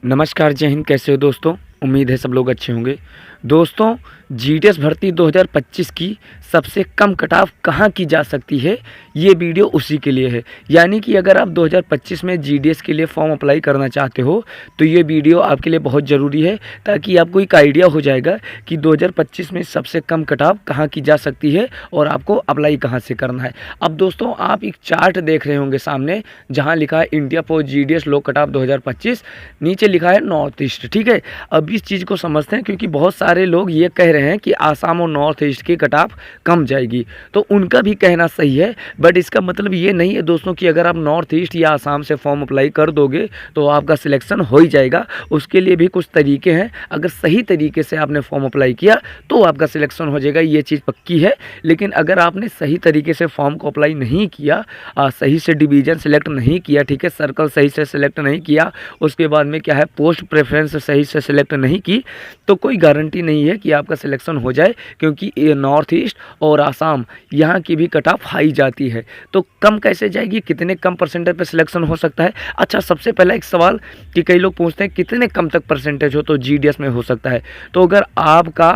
नमस्कार, जय हिंद। कैसे हो दोस्तों? उम्मीद है सब लोग अच्छे होंगे। दोस्तों, जीडीएस भर्ती 2025 की सबसे कम कट ऑफ कहाँ की जा सकती है, ये वीडियो उसी के लिए है। यानी कि अगर आप 2025 में जीडीएस के लिए फॉर्म अप्लाई करना चाहते हो तो ये वीडियो आपके लिए बहुत ज़रूरी है, ताकि आपको एक आइडिया हो जाएगा कि 2025 में सबसे कम कट ऑफ कहाँ की जा सकती है और आपको अप्लाई कहाँ से करना है। अब दोस्तों, आप एक चार्ट देख रहे होंगे सामने, जहाँ लिखा है इंडिया पोस्ट जीडीएस लो कट ऑफ 2025, नीचे लिखा है नॉर्थ ईस्ट। ठीक है, अब इस चीज़ को समझते हैं, क्योंकि बहुत सारे लोग ये कह रहे हैं कि आसाम और नॉर्थ ईस्ट की कट ऑफ कम जाएगी, तो उनका भी कहना सही है। बट इसका मतलब ये नहीं है दोस्तों कि अगर आप नॉर्थ ईस्ट या आसाम से फॉर्म अप्लाई कर दोगे तो आपका सिलेक्शन हो ही जाएगा। उसके लिए भी कुछ तरीके हैं। अगर सही तरीके से आपने फॉर्म अप्लाई किया तो आपका सिलेक्शन हो जाएगा, ये चीज़ पक्की है। लेकिन अगर आपने सही तरीके से फॉर्म को अप्लाई नहीं किया, सही से डिवीज़न सेलेक्ट नहीं किया, ठीक है, सर्कल सही से सेलेक्ट नहीं किया, उसके बाद में क्या है, पोस्ट प्रेफरेंस सही से सेलेक्ट नहीं की, तो कोई गारंटी नहीं है कि आपका सिलेक्शन हो जाए। क्योंकि ये नॉर्थ ईस्ट और आसाम यहाँ की भी कट ऑफ हाई जाती है। तो कम कैसे जाएगी, कितने कम परसेंटेज पे सिलेक्शन हो सकता है? अच्छा, सबसे पहला एक सवाल कि कई लोग पूछते हैं कितने कम तक परसेंटेज हो तो जीडीएस में हो सकता है। तो अगर आपका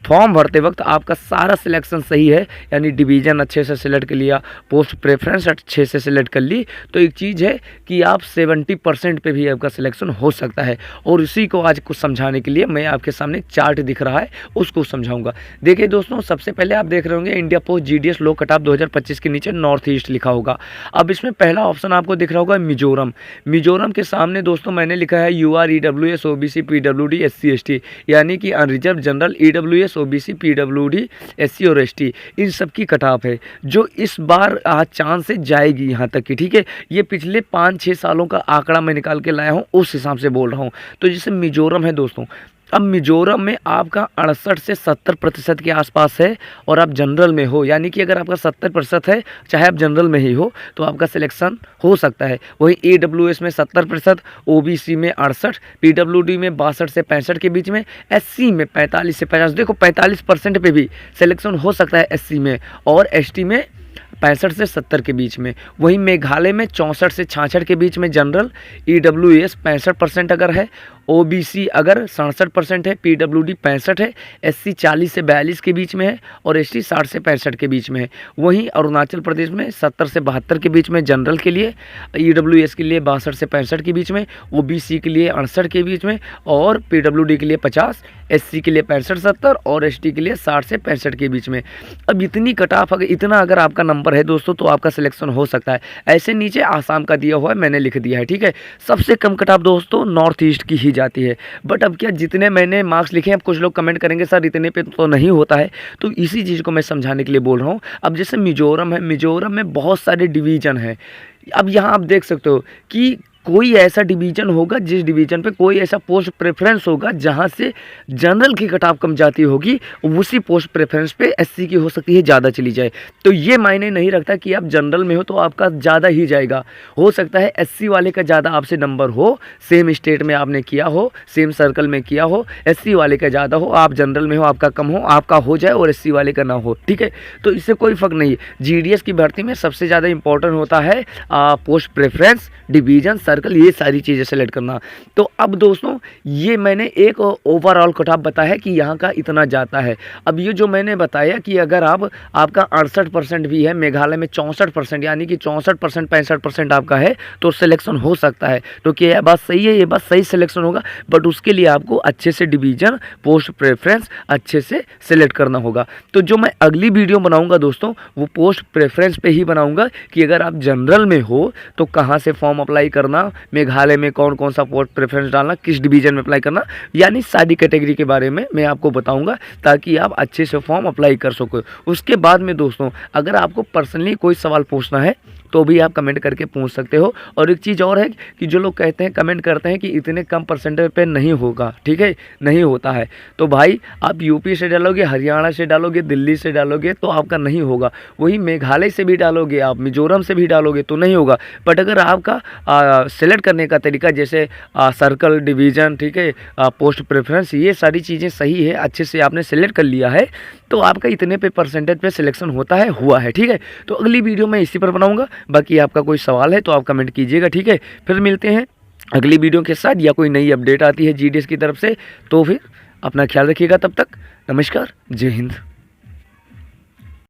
फॉर्म भरते वक्त आपका सारा सिलेक्शन सही है, यानी डिवीज़न अच्छे से सिलेक्ट कर लिया, पोस्ट प्रेफरेंस अच्छे से सिलेक्ट कर ली, तो एक चीज़ है कि आप 70% पे भी आपका सिलेक्शन हो सकता है। और इसी को आज कुछ समझाने के लिए मैं आपके सामने चार्ट दिख रहा है, उसको समझाऊंगा। देखिए दोस्तों, सबसे पहले आप देख रहे होंगे इंडिया पोस्ट जीडीएस लो कट ऑफ 2025 के नीचे नॉर्थ ईस्ट लिखा होगा। अब इसमें पहला ऑप्शन आपको दिख रहा होगा मिजोरम। मिजोरम के सामने दोस्तों मैंने लिखा है UR, EWS, OBC, PWD, SC, ST, यानी कि unreserved general, EWS, OBC, PWD, SC और एसटी, इन सब की कट ऑफ है जो इस बार चांस से जाएगी यहाँ तक की। ठीक है, ये पिछले 5-6 सालों का आंकड़ा मैं निकाल के लाया हूँ, उस हिसाब से बोल रहा हूँ। तो जैसे मिजोरम है दोस्तों, अब मिजोरम में आपका 68 से 70% के आसपास है और आप जनरल में हो, यानी कि अगर आपका 70% है, चाहे आप जनरल में ही हो, तो आपका सिलेक्शन हो सकता है। वहीं ईडब्ल्यूएस में 70%, ओबीसी में 68%, पीडब्ल्यूडी में 62 से 65 के बीच में, एससी में 45 से 50, देखो 45% पे भी सिलेक्शन हो सकता है एससी में, और एसटी में 65 से 70 के बीच में। वहीं मेघालय में 64 से 66 के बीच में जनरल, ईडब्ल्यूएस 65% अगर है, ओबीसी अगर 67% है, पीडब्ल्यूडी 65 है, एससी 40 से 42 के बीच में है, और एसटी 60 से 65 के बीच में है। वहीं अरुणाचल प्रदेश में 70 से 72 के बीच में जनरल के लिए, ईडब्ल्यूएस के लिए 62 से 65 के बीच में, ओबीसी के लिए 68 के बीच में, और पीडब्ल्यूडी के लिए 50, एससी के लिए 65-70 और एसटी के लिए 60 से 65 के बीच में। अब इतनी कट ऑफ अगर आपका नंबर है दोस्तों तो आपका सिलेक्शन हो सकता है। ऐसे नीचे आसाम का दिया हुआ है, मैंने लिख दिया है। ठीक है, सबसे कम कट ऑफ दोस्तों नॉर्थ ईस्ट की ही जाती है। बट अब क्या, जितने मैंने मार्क्स लिखे हैं, अब कुछ लोग कमेंट करेंगे सर इतने पे तो नहीं होता है, तो इसी चीज़ को मैं समझाने के लिए बोल रहा हूँ। अब जैसे मिजोरम है, मिजोरम में बहुत सारे डिवीज़न हैं। अब यहाँ आप देख सकते हो कि कोई ऐसा डिवीज़न होगा, जिस डिवीज़न पे कोई ऐसा पोस्ट प्रेफरेंस होगा जहाँ से जनरल की कट ऑफ कम जाती होगी, उसी पोस्ट प्रेफरेंस पे एससी की हो सकती है ज़्यादा चली जाए। तो ये मायने नहीं रखता कि आप जनरल में हो तो आपका ज़्यादा ही जाएगा। हो सकता है एससी वाले का ज़्यादा आपसे नंबर हो, सेम स्टेट में आपने किया हो, सेम सर्कल में किया हो, एससी वाले का ज़्यादा हो, आप जनरल में हो, आपका कम हो, आपका हो जाए और एससी वाले का ना हो। ठीक है, तो इससे कोई फ़र्क नहीं। जीडीएस की भर्ती में सबसे ज़्यादा इंपॉर्टेंट होता है पोस्ट प्रेफरेंस, डिवीज़न, सर्कल, ये सारी चीज़ें सेलेक्ट करना। तो अब दोस्तों, ये मैंने एक ओवरऑल कट ऑफ बताया कि यहाँ का इतना जाता है। अब ये जो मैंने बताया कि अगर आपका 68% भी है, मेघालय में 64%, यानी कि 64% 65% आपका है, तो सिलेक्शन हो सकता है। तो क्या यह बात सही है? ये बात सही सिलेक्शन होगा, बट उसके लिए आपको अच्छे से डिवीज़न, पोस्ट प्रेफरेंस अच्छे से सिलेक्ट करना होगा। तो जो मैं अगली वीडियो बनाऊँगा दोस्तों, वो पोस्ट प्रेफरेंस पे ही बनाऊँगा कि अगर आप जनरल में हो तो कहाँ से फॉर्म अप्लाई करना, मेघालय में कौन कौन सा पोस्ट प्रेफरेंस डालना, किस डिवीज़न में अप्लाई करना, यानी सारी कैटेगरी के बारे में मैं आपको बताऊंगा, ताकि आप अच्छे से फॉर्म अप्लाई कर सको। उसके बाद में दोस्तों, अगर आपको पर्सनली कोई सवाल पूछना है तो भी आप कमेंट करके पूछ सकते हो। और एक चीज़ और है कि जो लोग कहते हैं, कमेंट करते हैं कि इतने कम परसेंटेज पे नहीं होगा, ठीक है, नहीं होता है। तो भाई, आप यूपी से डालोगे, हरियाणा से डालोगे, दिल्ली से डालोगे तो आपका नहीं होगा। वही मेघालय से भी डालोगे, आप मिजोरम से भी डालोगे तो नहीं होगा। बट अगर आपका सेलेक्ट करने का तरीका जैसे सर्कल, डिवीज़न, ठीक है, पोस्ट प्रेफरेंस, ये सारी चीज़ें सही है, अच्छे से आपने सेलेक्ट कर लिया है, तो आपका इतने पे परसेंटेज पे सिलेक्शन होता है, हुआ है। ठीक है, तो अगली वीडियो मैं इसी पर बनाऊंगा। बाकी आपका कोई सवाल है तो आप कमेंट कीजिएगा। ठीक है, फिर मिलते हैं अगली वीडियो के साथ या कोई नई अपडेट आती है जीडीएस की तरफ से तो फिर अपना ख्याल रखिएगा। तब तक नमस्कार, जय हिंद।